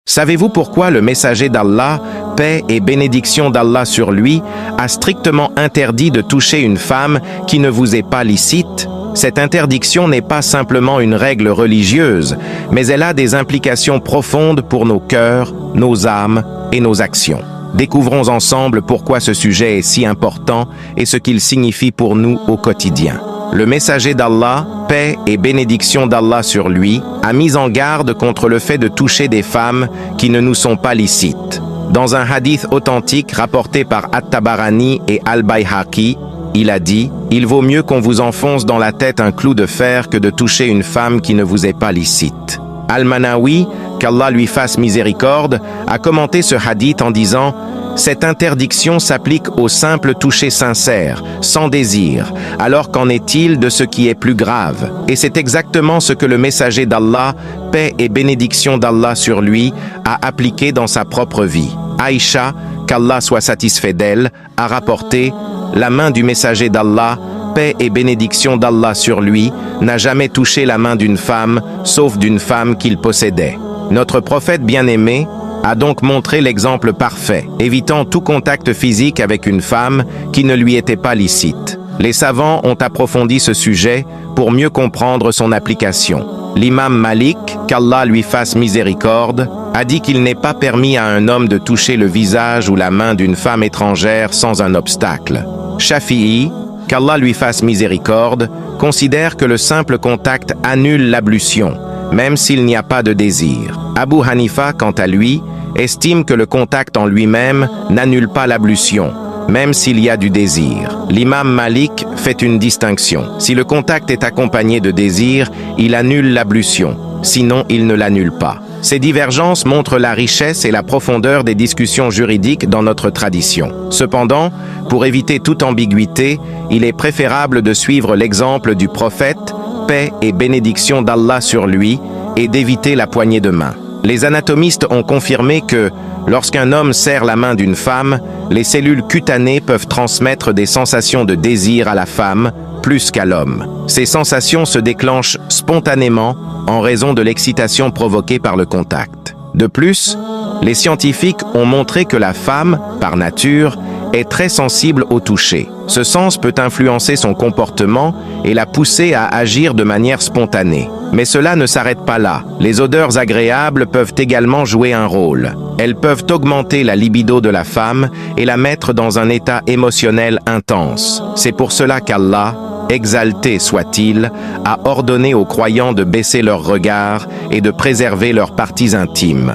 Savez-vous pourquoi le messager d'Allah, paix et bénédiction d'Allah sur lui, a strictement interdit de toucher une femme qui ne vous est pas licite? Cette interdiction n'est pas simplement une règle religieuse, mais elle a des implications profondes pour nos cœurs, nos âmes et nos actions. Découvrons ensemble pourquoi ce sujet est si important et ce qu'il signifie pour nous au quotidien. Le messager d'Allah, paix et bénédiction d'Allah sur lui, a mis en garde contre le fait de toucher des femmes qui ne nous sont pas licites. Dans un hadith authentique rapporté par At-Tabarani et Al-Bayhaqi, il a dit « Il vaut mieux qu'on vous enfonce dans la tête un clou de fer que de toucher une femme qui ne vous est pas licite. » Al-Manawi, qu'Allah lui fasse miséricorde, a commenté ce hadith en disant « Cette interdiction s'applique au simple toucher sincère, sans désir, alors qu'en est-il de ce qui est plus grave? Et c'est exactement ce que le messager d'Allah, paix et bénédiction d'Allah sur lui, a appliqué dans sa propre vie. Aïcha, qu'Allah soit satisfait d'elle, a rapporté « La main du messager d'Allah, paix et bénédiction d'Allah sur lui, n'a jamais touché la main d'une femme, sauf d'une femme qu'il possédait. » Notre prophète bien-aimé a donc montré l'exemple parfait, évitant tout contact physique avec une femme qui ne lui était pas licite. Les savants ont approfondi ce sujet pour mieux comprendre son application. L'imam Malik, qu'Allah lui fasse miséricorde, a dit qu'il n'est pas permis à un homme de toucher le visage ou la main d'une femme étrangère sans un obstacle. Shafi'i, qu'Allah lui fasse miséricorde, considère que le simple contact annule l'ablution, même s'il n'y a pas de désir. Abu Hanifa, quant à lui, estime que le contact en lui-même n'annule pas l'ablution, même s'il y a du désir. L'imam Malik fait une distinction. Si le contact est accompagné de désir, il annule l'ablution, sinon il ne l'annule pas. Ces divergences montrent la richesse et la profondeur des discussions juridiques dans notre tradition. Cependant, pour éviter toute ambiguïté, il est préférable de suivre l'exemple du prophète, paix et bénédiction d'Allah sur lui, et d'éviter la poignée de main. Les anatomistes ont confirmé que, lorsqu'un homme serre la main d'une femme, les cellules cutanées peuvent transmettre des sensations de désir à la femme, plus qu'à l'homme. Ces sensations se déclenchent spontanément en raison de l'excitation provoquée par le contact. De plus, les scientifiques ont montré que la femme, par nature, est très sensible au toucher. Ce sens peut influencer son comportement et la pousser à agir de manière spontanée. Mais cela ne s'arrête pas là. Les odeurs agréables peuvent également jouer un rôle. Elles peuvent augmenter la libido de la femme et la mettre dans un état émotionnel intense. C'est pour cela qu'Allah, exalté soit-il, a ordonné aux croyants de baisser leurs regards et de préserver leurs parties intimes.